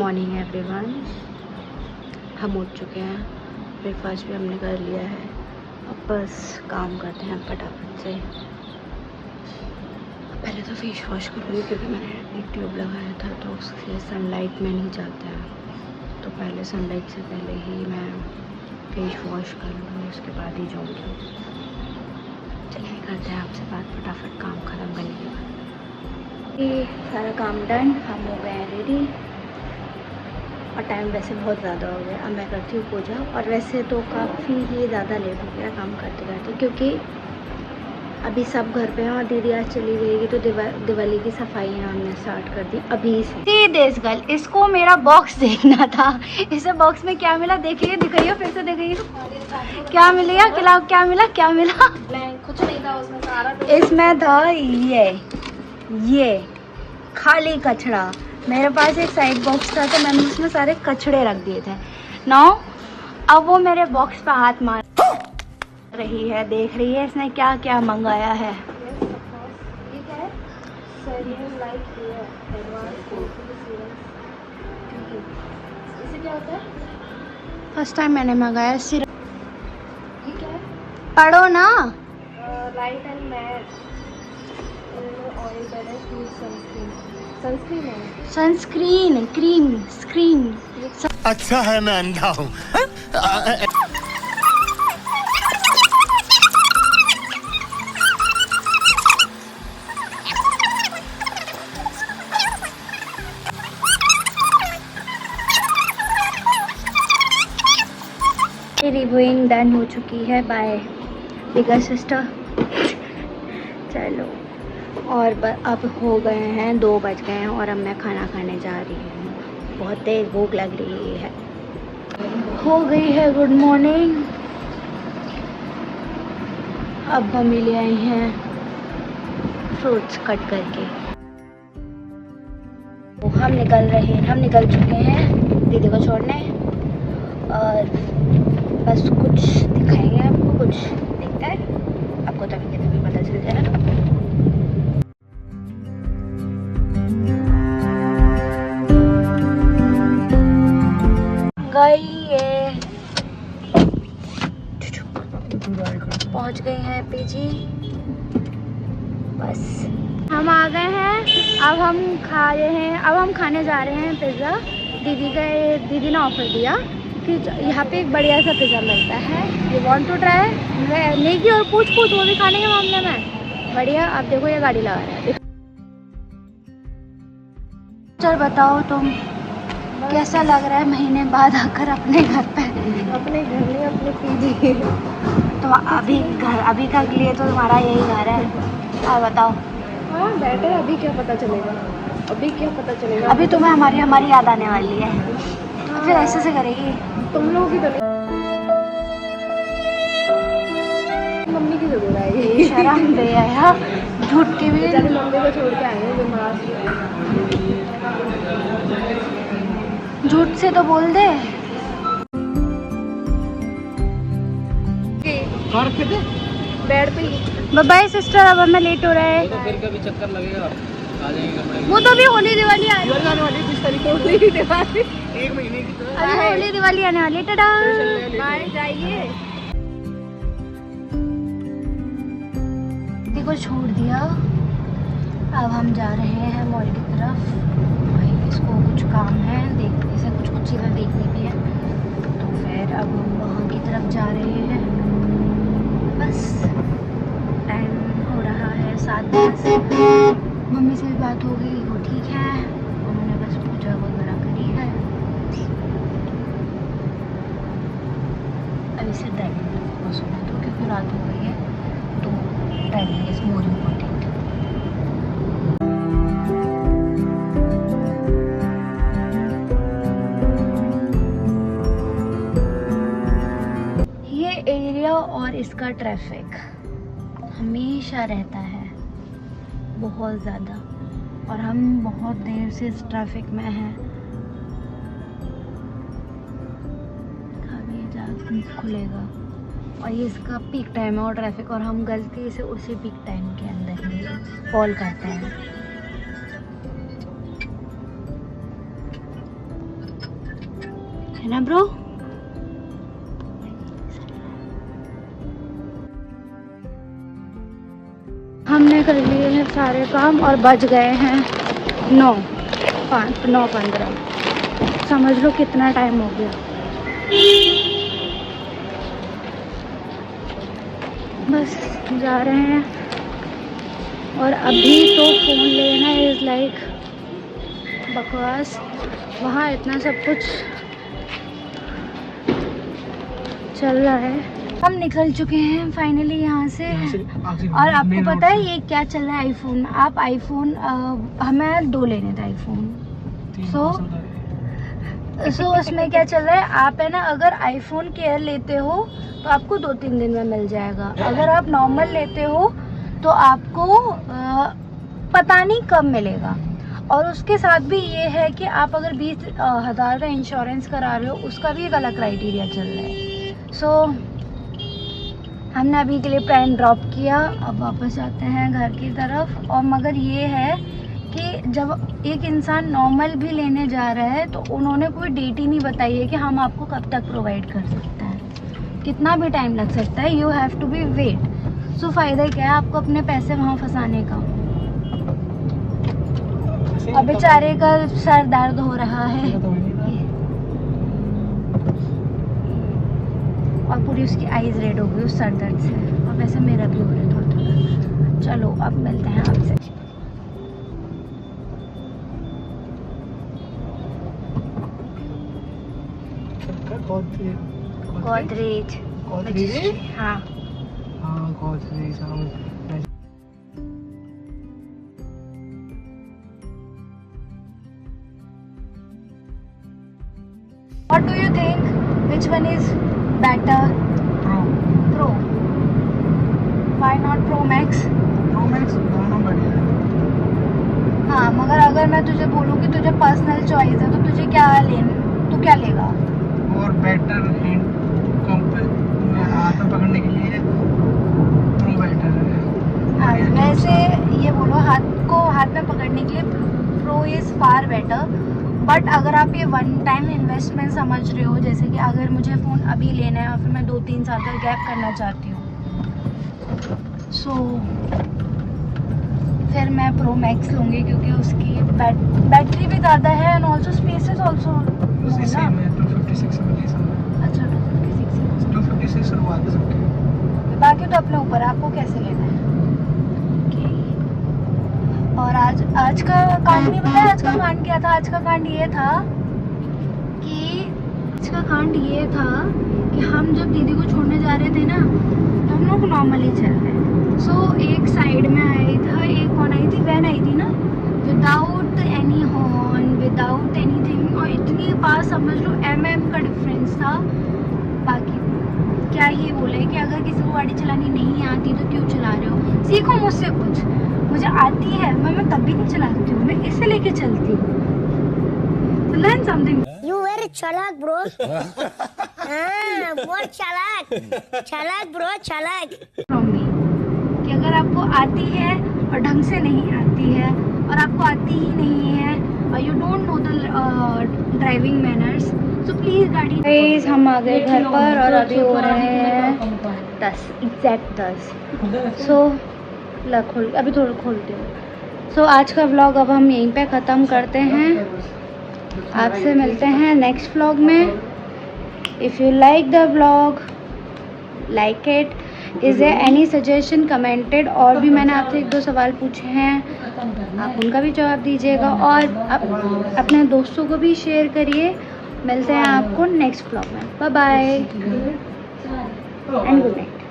Morning everyone. हम उठ चुके हैं, ब्रेकफास्ट भी हमने कर लिया है। अब बस काम करते हैं फटाफट से। पहले तो फेस वॉश करूँगी क्योंकि मैंने एक ट्यूब लगाया था तो उससे सनलाइट में नहीं जाता है, तो पहले सनलाइट से पहले ही मैं फेस वॉश कर लूँगी, उसके बाद ही जाऊँगी। चलिए करते हैं आपसे बात फटाफट काम ख़त्म करने के बाद। ये सारा काम डन, हम हो गए हैं रेडी और टाइम वैसे बहुत ज़्यादा हो गया। अब मैं करती हूँ पूजा। और वैसे तो काफ़ी ही ज़्यादा लेट हो गया काम करते करते, क्योंकि अभी सब घर पे हैं और दीदी आज चली गई तो दिवाली की सफाई हमने स्टार्ट कर दी अभी से। देश गर्ल, इसको मेरा बॉक्स देखना था। इसे बॉक्स में क्या मिला देखिए, दिखाइए फिर से दिखाइए क्या मिलेगा, क्या मिला कुछ नहीं था उसमें, सारा इसमें था ये खाली कचड़ा। मेरे पास एक साइड बॉक्स था तो मैंने उसमें सारे कचड़े रख दिए थे। नाउ अब वो मेरे बॉक्स पे हाथ मार रही है, देख रही है इसने क्या क्या मंगाया है। फर्स्ट टाइम मैंने मंगाया सिर्फ। पढ़ो ना। Light and matte oil balance sunscreen है, सनस्क्रीन क्रीम स्क्रीन। अच्छा है मैं अंधा हूँ। रिव्यूइंग डन हो चुकी है बाय बिगर सिस्टर। चलो और अब हो गए हैं 2 बज गए हैं और अब मैं खाना खाने जा रही हूँ। बहुत तेज़ भूख लग रही है। हो गई है गुड मॉर्निंग। अब मम्मी ले आई हैं फ्रूट्स कट करके। तो हम निकल चुके हैं दीदी को छोड़ने और बस कुछ दिखाएंगे आपको, कुछ देखता है आपको तभी पता चल जाएगा। पहुंच गए हैं पीजी। बस हम आ गए हैं। अब हम खाने जा रहे हैं पिज़्ज़ा। दीदी ने ऑफर दिया कि यहाँ पे एक बढ़िया सा पिज़्ज़ा मिलता है, you want to try. Negi और पूछ वो भी खाने के मामले में बढ़िया। आप देखो ये गाड़ी लगा रहा है। चल बताओ तुम कैसा लग रहा है महीने बाद आकर अपने घर पे? अपने घर नहीं, अपने पीजी। तो अभी तक लिए तो तुम्हारा यही घर है। आप बताओ। हाँ बेटर, अभी क्या पता चलेगा। अभी तुम्हें हमारी याद आने वाली है। तो फिर ऐसे से करेगी तुम लोगों की तो मम्मी की जरूर आएगी। शर्म दे आया झूठ की भी। मम्मी को छोड़ के आए बीमार। झूठ से तो बोल दे। बेड पे बाय बाय सिस्टर, अब हमें लेट हो रहा है। तो फिर कभी चक्कर लगेगा, आ जाएंगे कपड़े। वो तो अभी होली दिवाली आ रही है। एक महीने की तो अभी होली दिवाली आने वाली है। टाटा बाहर जाइए। दीदी को छोड़ दिया, अब हम जा रहे हैं मॉल की तरफ। भाई इसको कुछ काम है, इसे कुछ चीज़ें देखनी भी है, तो फिर अब हम वहाँ की तरफ जा रहे हैं। बस टाइम हो रहा है 7:10। मम्मी से भी बात हो गई, वो ठीक है, उन्होंने बस पूजा वगैरह करी है। अभी से ड्राइविंग को सुना दो क्योंकि रात हो गई है, तो driving is more important. Area और इसका ट्रैफिक हमेशा रहता है बहुत ज़्यादा, और हम बहुत देर से इस ट्रैफिक में हैं। अभी जा खुलेगा और ये इसका पीक टाइम है और ट्रैफिक, और हम गलती से उसी पीक टाइम के अंदर ही फॉल करते हैं। है ना ब्रो? हमने कर लिए हैं सारे काम और बज गए हैं 9:15। समझ लो कितना टाइम हो गया। बस जा रहे हैं। और अभी तो फ़ोन लेना इज़ लाइक बकवास। वहाँ इतना सब कुछ चल रहा है। हम निकल चुके हैं फाइनली यहाँ से। और आपको पता है ये क्या चल रहा है आईफोन में? आप आईफोन हमें 2 लेने थे आईफोन। सो उसमें क्या चल रहा है, आप है ना अगर आईफोन केयर लेते हो तो आपको 2-3 दिन में मिल जाएगा। अगर आप नॉर्मल लेते हो तो आपको पता नहीं कब मिलेगा। और उसके साथ भी ये है कि आप अगर 20,000 का इंश्योरेंस करा रहे हो उसका भी एक अलग क्राइटेरिया चल रहा है। सो हमने अभी के लिए प्लान ड्रॉप किया। अब वापस जाते हैं घर की तरफ। और मगर ये है कि जब एक इंसान नॉर्मल भी लेने जा रहा है तो उन्होंने कोई डेट ही नहीं बताई है कि हम आपको कब तक प्रोवाइड कर सकते हैं। कितना भी टाइम लग सकता है। You have to be wait. So फ़ायदा क्या है आपको अपने पैसे वहाँ फंसाने का। अब बेचारे का सर दर्द हो रहा है और पूरी उसकी आईज रेड हो गई उस सर दर्द से। और वैसे मेरा भी हो रहा है थोड़ा। चलो अब मिलते हैं आपसे। गोदरेज। हाँ Godrej. What do you think? Which one is better? Pro. Why not Pro Max? दोनों बढ़िया है। हाँ मगर अगर मैं तुझे बोलूँ कि तुझे पर्सनल चॉइस है तो तुझे क्या तू क्या लेगा? और बेटर हैंड हाथ में पकड़ने के लिए प्रो बेटर है। हाँ वैसे ये बोलो हाथ में पकड़ने के लिए pro is far better. But अगर आप ये 1 टाइम इन्वेस्टमेंट समझ रहे हो, जैसे कि अगर मुझे फ़ोन अभी लेना है और फिर मैं 2-3 साल का गैप करना चाहती हूँ, सो फिर मैं प्रो मैक्स लूँगी क्योंकि उसकी बैटरी भी ज़्यादा है and also space is also उसी सेम है 256 वाली सब। अच्छा 256 शुरुआत है सबकी। बाकी तो अपने ऊपर आपको कैसे लेना है। और आज का कांड नहीं पता है। आज का कांड क्या था? आज का कांड ये था कि हम जब दीदी को छोड़ने जा रहे थे ना तो हम लोग नॉर्मली चल रहे। सो एक साइड में आई था, एक कौन आई थी? वैन आई थी ना, without any horn, without anything. और इतनी पास समझ लो mm का डिफरेंस था। बाकी क्या ही बोले कि अगर किसी को गाड़ी चलानी नहीं आती तो क्यों चला रहे हो? सीखो मुझसे कुछ। मुझे आती है, मैं तब भी नहीं चलाती हूँ, मैं इसे लेके चलती हूँ। Learn something. You very चालाक bro। हाँ बहुत चालाक bro चालाक। कि अगर आपको आती है और ढंग से नहीं आती है और आपको आती ही नहीं है और you don't know the driving manners, so please गाड़ी। गाइस हम आ गए घर पर और अभी हो रहे हैं 10 एग्जैक्ट 10। सो अभी थोड़ा खोलते हो। सो आज का व्लॉग अब हम यहीं पे ख़त्म करते हैं। आपसे मिलते हैं नेक्स्ट व्लॉग में। If you like the vlog like it. Is there any suggestion commented. और भी मैंने आपसे 1-2 सवाल पूछे हैं, आप उनका भी जवाब दीजिएगा और अपने दोस्तों को भी शेयर करिए। मिलते हैं आपको नेक्स्ट व्लॉग में। Bye bye and good night.